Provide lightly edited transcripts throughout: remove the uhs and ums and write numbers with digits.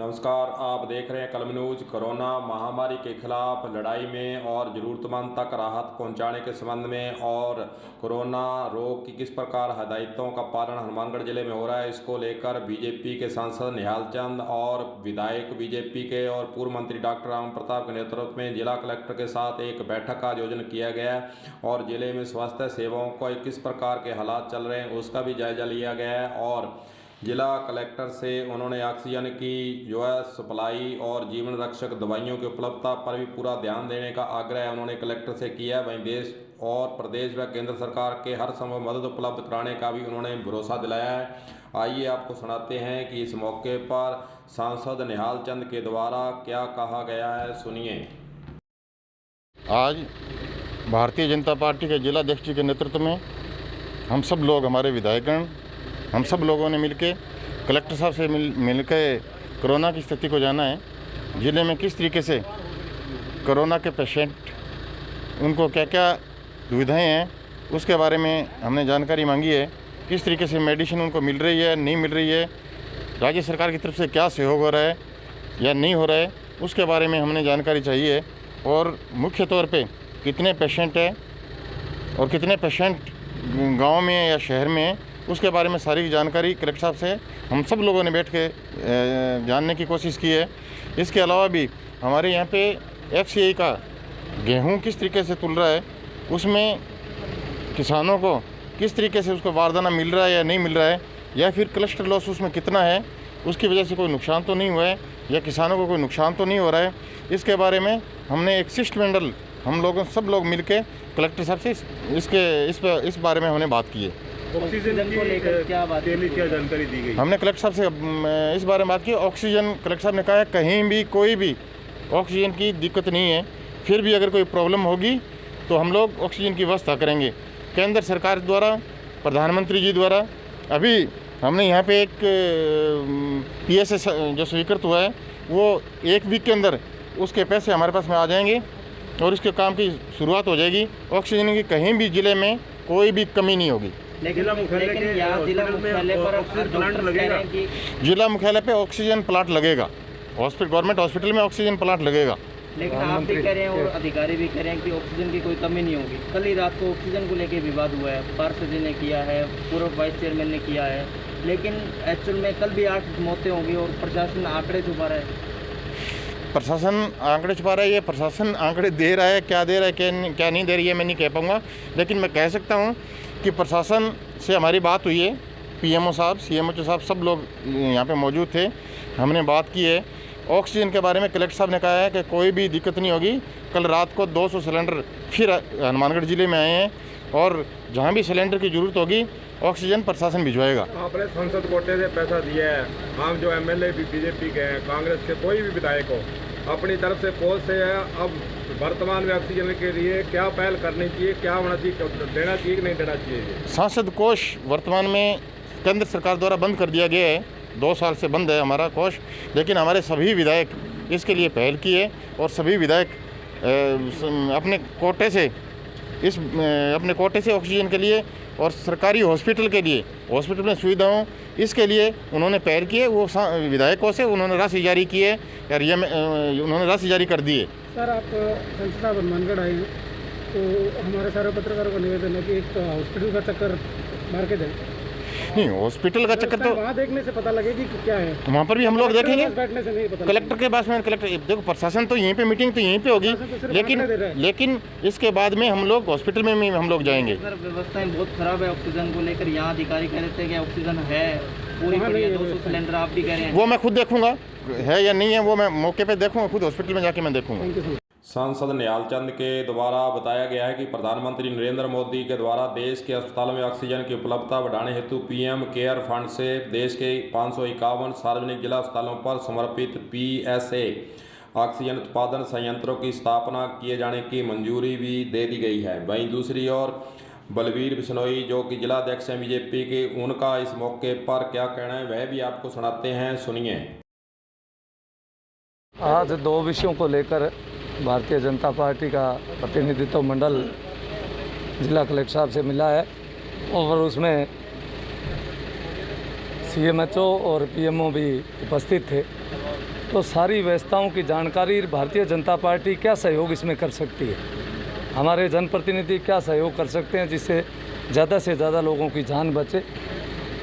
नमस्कार, आप देख रहे हैं कलम न्यूज। कोरोना महामारी के खिलाफ लड़ाई में और ज़रूरतमंद तक राहत पहुंचाने के संबंध में और कोरोना रोग की किस प्रकार हिदायतों का पालन हनुमानगढ़ जिले में हो रहा है, इसको लेकर बीजेपी के सांसद निहाल चंद और विधायक बीजेपी के और पूर्व मंत्री डॉक्टर राम प्रताप के नेतृत्व में जिला कलेक्टर के साथ एक बैठक का आयोजन किया गया है और जिले में स्वास्थ्य सेवाओं को किस प्रकार के हालात चल रहे हैं उसका भी जायजा लिया गया है। और जिला कलेक्टर से उन्होंने ऑक्सीजन की सप्लाई और जीवन रक्षक दवाइयों की उपलब्धता पर भी पूरा ध्यान देने का आग्रह उन्होंने कलेक्टर से किया। वहीं देश और प्रदेश व केंद्र सरकार के हर संभव मदद उपलब्ध कराने का भी उन्होंने भरोसा दिलाया है। आइए आपको सुनाते हैं कि इस मौके पर सांसद निहाल चंद के द्वारा क्या कहा गया है, सुनिए। आज भारतीय जनता पार्टी के जिला अध्यक्ष जी के नेतृत्व में हम सब लोग, हमारे विधायकगण, हम सब लोगों ने मिलके कलेक्टर साहब से मिलकर कोरोना की स्थिति को जाना है। ज़िले में किस तरीके से कोरोना के पेशेंट, उनको क्या क्या दुविधाएं हैं, उसके बारे में हमने जानकारी मांगी है। किस तरीके से मेडिसिन उनको मिल रही है, नहीं मिल रही है, राज्य सरकार की तरफ से क्या सहयोग हो रहा है या नहीं हो रहा है, उसके बारे में हमने जानकारी चाहिए। और मुख्य तौर पे कितने पेशेंट हैं और कितने पेशेंट गाँव में या शहर में हैं, उसके बारे में सारी जानकारी कलेक्टर साहब से हम सब लोगों ने बैठ के जानने की कोशिश की है। इसके अलावा भी हमारे यहाँ पे FCI का गेहूँ किस तरीके से तुल रहा है, उसमें किसानों को किस तरीके से उसको बारदाना मिल रहा है या नहीं मिल रहा है, या फिर क्लस्टर लॉस उसमें कितना है, उसकी वजह से कोई नुकसान तो नहीं हुआ है या किसानों को कोई नुकसान तो नहीं हो रहा है। इसके बारे में हमने एक शिष्टमंडल, हम लोगों सब लोग मिल के कलेक्टर साहब से इस बारे में हमने बात की है। ऑक्सीजन को लेकर क्या जानकारी दी गई? हमने कलेक्टर साहब से इस बारे में बात की। ऑक्सीजन, कलेक्टर साहब ने कहा है कहीं भी कोई भी ऑक्सीजन की दिक्कत नहीं है, फिर भी अगर कोई प्रॉब्लम होगी तो हम लोग ऑक्सीजन की व्यवस्था करेंगे। केंद्र सरकार द्वारा, प्रधानमंत्री जी द्वारा अभी हमने यहाँ पे एक PSA जो स्वीकृत हुआ है, वो 1 वीक के अंदर उसके पैसे हमारे पास में आ जाएंगे और इसके काम की शुरुआत हो जाएगी। ऑक्सीजन की कहीं भी ज़िले में कोई भी कमी नहीं होगी। जिला मुख्यालय पे ऑक्सीजन प्लांट लगेगा, गवर्नमेंट हॉस्पिटल में ऑक्सीजन प्लांट लगेगा। लेकिन आप भी कह रहे हैं और अधिकारी भी कह रहे हैं कि ऑक्सीजन की कोई कमी नहीं होगी। कल ही रात को ऑक्सीजन को लेकर विवाद हुआ है, पार्षद जी ने किया है, पूर्व वाइस चेयरमैन ने किया है, लेकिन एक्चुअल में कल भी 8 मौतें होंगी और प्रशासन आंकड़े छुपा रहा है। प्रशासन आंकड़े छुपा रहा है, ये प्रशासन आंकड़े दे रहा है, क्या दे रहा है क्या नहीं दे रही है मैं नहीं कह पाऊँगा, लेकिन मैं कह सकता हूँ कि प्रशासन से हमारी बात हुई है। PMO साहब, CMO साहब सब लोग यहाँ पे मौजूद थे, हमने बात की है। ऑक्सीजन के बारे में कलेक्टर साहब ने कहा है कि कोई भी दिक्कत नहीं होगी। कल रात को 200 सिलेंडर फिर हनुमानगढ़ ज़िले में आए हैं और जहाँ भी सिलेंडर की ज़रूरत होगी ऑक्सीजन प्रशासन भिजवाएगा। आपने संसद कोटे से पैसा दिया है, हम जो MLA भी BJP के हैं, कांग्रेस के कोई भी विधायक हो, अपनी तरफ से कोष से है। अब वर्तमान में ऑक्सीजन के लिए क्या पहल करनी चाहिए, क्या होना चाहिए, देना चाहिए कि नहीं देना चाहिए? सांसद कोष वर्तमान में केंद्र सरकार द्वारा बंद कर दिया गया है, 2 साल से बंद है हमारा कोष, लेकिन हमारे सभी विधायक इसके लिए पहल की है और सभी विधायक अपने कोटे से ऑक्सीजन के लिए और सरकारी हॉस्पिटल के लिए, हॉस्पिटल में सुविधाओं, इसके लिए उन्होंने पहल की है। वो विधायकों से उन्होंने राशि जारी की है और ये उन्होंने राशि जारी कर दी है। सर, आप संसद साहब हनुमानगढ़ आए हैं तो हमारे सारे पत्रकारों का निवेदन है कि एक हॉस्पिटल का चक्कर मार के दें। नहीं, हॉस्पिटल का चक्कर तो वहाँ देखने से पता लगेगी कि क्या है, वहाँ पर भी हम लोग देखेंगे। बैठने से नहीं पता। कलेक्टर के पास में, कलेक्टर देखो, प्रशासन तो यहीं पे, मीटिंग तो यहीं पे होगी, लेकिन इसके बाद में हम लोग हॉस्पिटल में हम लोग जाएंगे। सर, व्यवस्थाएं बहुत खराब है ऑक्सीजन को लेकर। यहाँ अधिकारी कह रहे थे कि ऑक्सीजन है पूरी बढ़िया, 200 सिलेंडर, आप भी कह रहे हैं। वो मैं खुद देखूंगा है या नहीं है, वो मैं मौके पे देखूंगा, खुद हॉस्पिटल में जाके मैं देखूंगा। सांसद निहाल चंद के द्वारा बताया गया है कि प्रधानमंत्री नरेंद्र मोदी के द्वारा देश के अस्पतालों में ऑक्सीजन की उपलब्धता बढ़ाने हेतु PM केयर फंड से देश के 551 सार्वजनिक जिला अस्पतालों पर समर्पित PSA ऑक्सीजन उत्पादन संयंत्रों की स्थापना किए जाने की मंजूरी भी दे दी गई है। वहीं दूसरी ओर बलवीर बिश्नोई जो कि जिला अध्यक्ष हैं BJP के, उनका इस मौके पर क्या कहना है वह भी आपको सुनाते हैं, सुनिए। आज 2 विषयों को लेकर भारतीय जनता पार्टी का प्रतिनिधित्व मंडल जिला कलेक्टर साहब से मिला है और उसमें CMHO और PMO भी उपस्थित थे। तो सारी व्यवस्थाओं की जानकारी भारतीय जनता पार्टी क्या सहयोग इसमें कर सकती है, हमारे जनप्रतिनिधि क्या सहयोग कर सकते हैं जिससे ज़्यादा से ज़्यादा लोगों की जान बचे।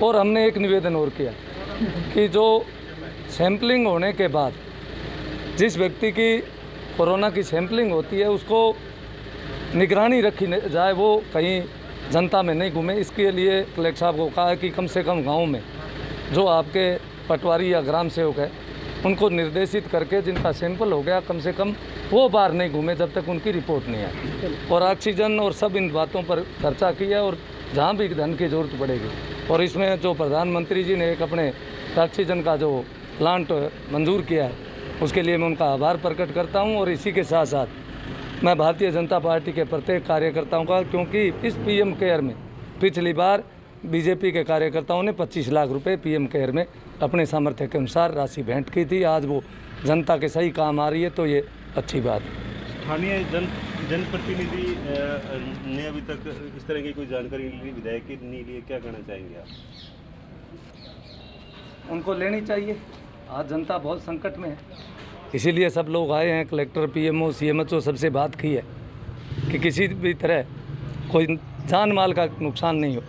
और हमने एक निवेदन और किया कि जो सैंपलिंग होने के बाद जिस व्यक्ति की कोरोना की सैंपलिंग होती है उसको निगरानी रखी जाए, वो कहीं जनता में नहीं घूमे। इसके लिए कलेक्टर साहब को कहा है कि कम से कम गांव में जो आपके पटवारी या ग्राम सेवक है उनको निर्देशित करके जिनका सैंपल हो गया कम से कम वो बाहर नहीं घूमे जब तक उनकी रिपोर्ट नहीं आए। और ऑक्सीजन और सब इन बातों पर चर्चा की है और जहाँ भी धन की ज़रूरत पड़ेगी, और इसमें जो प्रधानमंत्री जी ने एक अपने ऑक्सीजन का जो प्लांट मंजूर किया है उसके लिए मैं उनका आभार प्रकट करता हूं। और इसी के साथ साथ मैं भारतीय जनता पार्टी के प्रत्येक कार्यकर्ताओं का, क्योंकि इस पीएम केयर में पिछली बार बीजेपी के कार्यकर्ताओं ने 25 लाख रुपए पीएम केयर में अपने सामर्थ्य के अनुसार राशि भेंट की थी, आज वो जनता के सही काम आ रही है, तो ये अच्छी बात है। स्थानीय जनप्रतिनिधि ने अभी तक इस तरह की कोई जानकारी ली, विधायक की नहीं ली, क्या कहना चाहेंगे आप? उनको लेनी चाहिए, आज जनता बहुत संकट में है, इसीलिए सब लोग आए हैं। कलेक्टर, पीएमओ, सीएमएचओ सबसे बात की है कि किसी भी तरह कोई जान माल का नुकसान नहीं हो।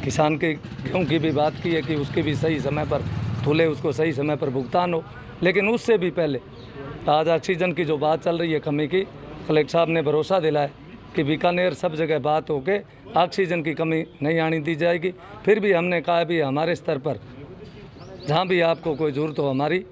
किसान के गेहूं की भी बात की है कि उसके भी सही समय पर तुले, उसको सही समय पर भुगतान हो। लेकिन उससे भी पहले आज ऑक्सीजन की जो बात चल रही है कमी की, कलेक्टर साहब ने भरोसा दिलाया कि बीकानेर सब जगह बात होके ऑक्सीजन की कमी नहीं आने दी जाएगी। फिर भी हमने कहा भी हमारे स्तर पर जहाँ भी आपको कोई ज़रूरत हो, हमारी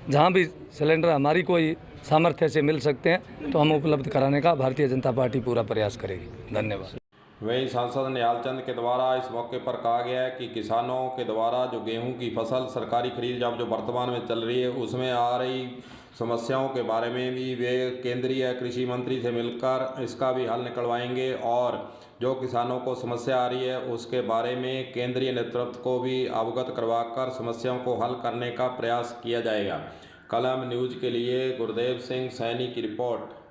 जहाँ भी सिलेंडर हमारी कोई सामर्थ्य से मिल सकते हैं तो हम उपलब्ध कराने का भारतीय जनता पार्टी पूरा प्रयास करेगी। धन्यवाद। वहीं सांसद निहाल चंद के द्वारा इस मौके पर कहा गया है कि किसानों के द्वारा जो गेहूं की फसल सरकारी खरीद जो वर्तमान में चल रही है उसमें आ रही समस्याओं के बारे में भी वे केंद्रीय कृषि मंत्री से मिलकर इसका भी हल निकलवाएंगे और जो किसानों को समस्या आ रही है उसके बारे में केंद्रीय नेतृत्व को भी अवगत करवाकर समस्याओं को हल करने का प्रयास किया जाएगा। कलम न्यूज़ के लिए गुरदेव सिंह सैनी की रिपोर्ट।